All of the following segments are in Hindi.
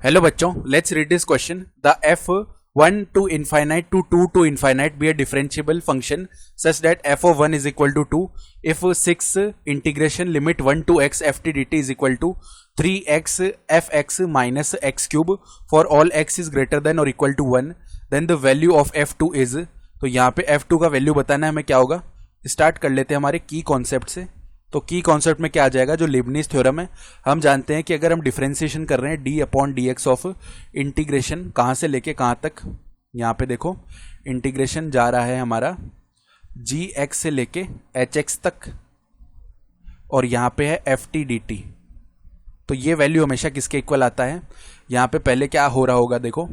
हेलो बच्चों, let's read this question. The F 1 to infinite to 2 to infinite be a differentiable function such that f of 1 is equal to 2 if 6 integration limit 1 to x ft dt is equal to 3x fx minus x cube for all x is greater than or equal to 1 then the value of f2 is. तो यहाँ पे f2 का वैल्यू बताना है हमें क्या होगा. स्टार्ट कर लेते हैं हमारे की कॉन्सेप्ट से. तो की कॉन्सेप्ट में क्या आ जाएगा, जो लिबनीज थ्योरम है. हम जानते हैं कि अगर हम डिफरेंशिएशन कर रहे हैं D upon D x of integration कहाँ से लेके कहाँ तक. यहाँ पे देखो इंटीग्रेशन जा रहा है हमारा जी एक्स से लेके एच एक्स तक और यहाँ पे है एफ टी डी टी. तो ये वैल्यू हमेशा किसके इक्वल आता है. यहाँ पे पहले क्या हो रहा होगा, देखो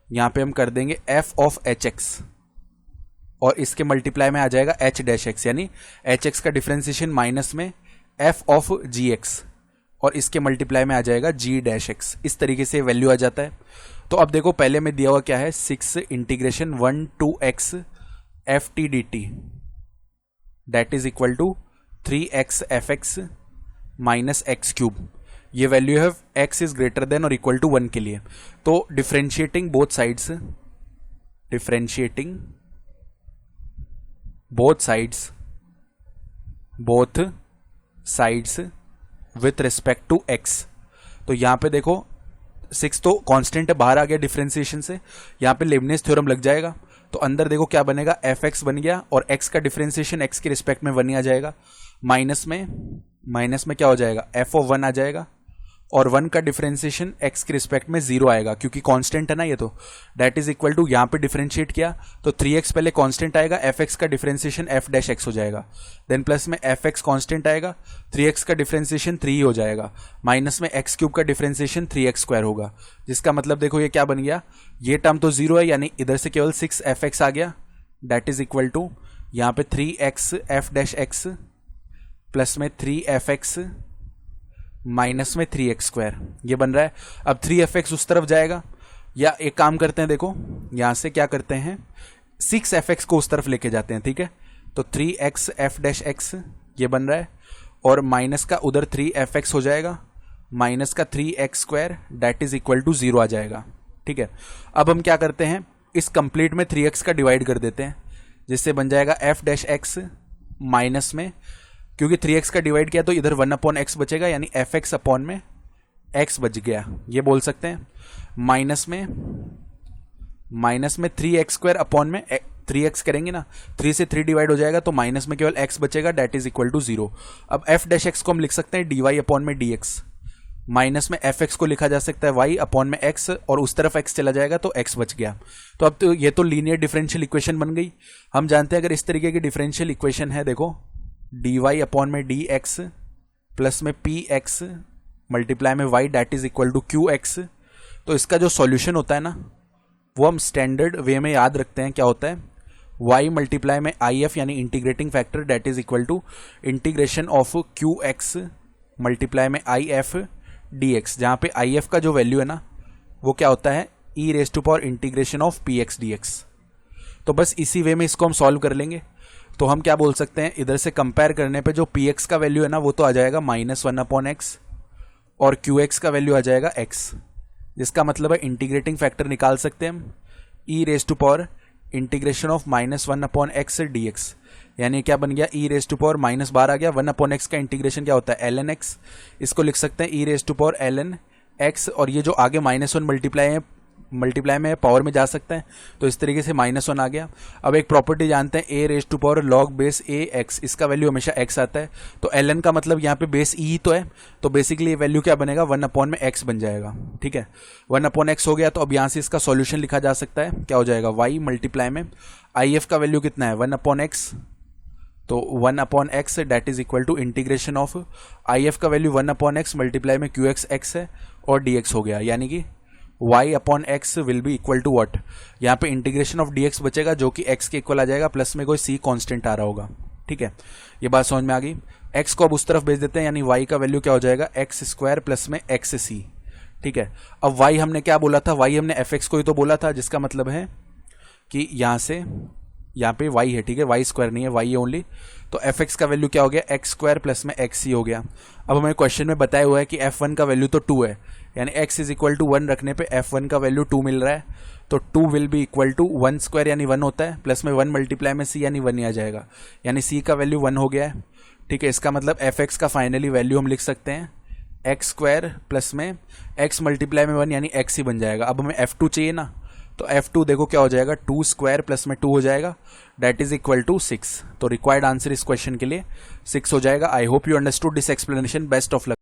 यहाँ पे हम कर देंगे एफ ऑफ एच एक्स और इसके मल्टीप्लाई में आ जाएगा एच डैश एक्स, यानी एच एक्स का डिफरेंशिएशन माइनस में एफ ऑफ जी एक्स और इसके मल्टीप्लाई में आ जाएगा जी डैश एक्स. इस तरीके से वैल्यू आ जाता है. तो अब देखो पहले में दिया हुआ क्या है, 6 integration 1 to x F T D T that is equal to 3x F X minus X cube. ये वैल्यू है x इज ग्रेटर देन और इक्वल टू 1 के लिए. तो differentiating both sides, differentiating both sides with respect to x. तो यहां पे देखो 6 तो कांस्टेंट है, बाहर आ गया डिफरेंशिएशन से. यहां पे लेबनीज थ्योरम लग जाएगा. तो अंदर देखो क्या बनेगा, एफ एक्स बन गया और x का डिफरेंशिएशन x के रिस्पेक्ट में 1 ही आ जाएगा. माइनस में क्या हो जाएगा, एफ ऑफ 1 आ जाएगा और 1 का डिफरेंशिएशन x के रिस्पेक्ट में 0 आएगा क्योंकि कांस्टेंट है ना ये. तो दैट इज इक्वल टू, यहाँ पे डिफरेंशिएट किया तो 3x पहले कांस्टेंट आएगा, fx का डिफरेंशिएशन f डैश x हो जाएगा. देन प्लस में fx कांस्टेंट आएगा, 3x का डिफरेंशिएशन 3 हो जाएगा. माइनस में x क्यूब का डिफरेंशिएशन 3x स्क्वायर होगा. जिसका मतलब देखो ये क्या बन गया, ये टर्म तो 0 है यानी इधर से केवल 6fx आ गया. दैट इज इक्वल टू यहाँ पे 3x f dash x plus में 3fx माइनस में 3x स्क्वायर, ये बन रहा है. अब 3fx उस तरफ जाएगा, या एक काम करते हैं, देखो यहां से क्या करते हैं, 6fx को उस तरफ लेके जाते हैं. ठीक है, तो 3x f डैश x ये बन रहा है और माइनस का उधर 3fx हो जाएगा, माइनस का 3x square that is equal to 0 आ जाएगा. ठीक है, अब हम क्या करते हैं, इस कंप्लीट में 3x का डिवाइड कर देते हैं जिससे बन जाएगा f डैश x माइनस में, क्योंकि 3x का डिवाइड किया तो इधर 1 अपॉन x बचेगा यानी fx अपॉन में x बच गया, ये बोल सकते हैं. माइनस में 3x स्क्वायर अपॉन में 3x करेंगे ना, 3 से 3 डिवाइड हो जाएगा तो माइनस में केवल x बचेगा दैट इज इक्वल टू 0. अब f डैश x को हम लिख सकते हैं dy अपॉन में dx. माइनस में fx को लिखा जा सकता है y अपॉन में x और उस तरफ x चला जाएगा तो x बच गया. तो अब तो ये तो लीनियर डिफरेंशियल इक्वेशन बन गई. हम जानते हैं अगर इस तरीके की डिफरेंशियल इक्वेशन है, देखो dy अपॉन में dx प्लस में px मल्टीप्लाई में y that is equal to qx. तो इसका जो सॉल्यूशन होता है ना, वो हम स्टैंडर्ड वे में याद रखते हैं. क्या होता है, y मल्टीप्लाई में if यानी integrating factor that is equal to integration of qx multiply में if dx, जहाँ पे if का जो वैल्यू है ना वो क्या होता है, e raise to power integration of px dx. तो बस इसी वे में इसको हम सॉल्व कर लेंगे. तो हम क्या बोल सकते हैं, इधर से कंपेयर करने पे जो px का वैल्यू है ना वो तो आ जाएगा -1 अपॉन x और qx का वैल्यू आ जाएगा x, जिसका मतलब है इंटीग्रेटिंग फैक्टर निकाल सकते हैं हम e raise to power integration of -1 upon x dx, यानी क्या बन गया, e रेज टू पावर -12 आ गया. 1 अपॉन x का इंटीग्रेशन क्या होता है, ln x. इसको लिख सकते हैं e raise to power ln x और ये जो आगे -1 मल्टीप्लाई में पावर में जा सकता है तो इस तरीके से -1 आ गया. अब एक प्रॉपर्टी जानते हैं a raise to power log base a x, इसका वैल्यू हमेशा x आता है. तो ln का मतलब यहाँ पे बेस e तो है, तो बेसिकली ये वैल्यू क्या बनेगा, 1 अपॉन में x बन जाएगा. ठीक है, 1 अपॉन x हो गया. तो अब यहाँ से इसका सॉल्यूशन लिखा जा सकता है, क्या हो जाएगा, y मल्टीप्लाई में if का वैल्यू कितना है, 1 अपॉन x. तो 1 upon x that is equal to integration of if का वैल्यू 1 अपॉन x मल्टीप्लाई में qx x है और dx हो गया, यानी कि y upon x will be equal to what, यहाँ पे इंटीग्रेशन ऑफ dx बचेगा जो कि x के इक्वल आ जाएगा, प्लस में कोई c कांस्टेंट आ रहा होगा. ठीक है, ये बात समझ में आ गई. x को अब उस तरफ भेज देते हैं यानी y का वैल्यू क्या हो जाएगा, x स्क्वायर प्लस में xc. ठीक है, अब y हमने क्या बोला था, y हमने fx को ही तो बोला था, जिसका मतलब है कि यहाँ से यहाँ पे y है. ठीक है, y स्क्वायर नहीं है, y है ओनली. तो fx का वैल्यू क्या हो गया, x स्क्वायर प्लस में xc हो गया. अब हमें क्वेश्चन में बताया हुआ है कि f1 का वैल्यू तो 2 है, यानी x इज इक्वल टू 1 रखने पे f1 का वैल्यू 2 मिल रहा है, तो 2 will be equal to 1 square यानी 1 होता है, प्लस में 1 मल्टीप्लाई में c यानी 1 ही आ जाएगा, यानी c का वैल्यू 1 हो गया है। ठीक है, इसका मतलब fx का फाइनली वैल्यू हम लिख सकते हैं एक्स स्क्वायर प्लस में x मल्टीप्लाई में 1 यानी x ही बन जाएगा। अब हमें f2 चाहिए ना, तो f2 देखो क्या हो जाएगा, 2 स्क्वायर प्लस में 2 हो जाएगा, डेट इज इक्वल टू 6। तो रिक्वायर्ड आंसर इस क्वेश्चन के लिए 6 हो जाएगा। I hope you understood this explanation. Best of luck.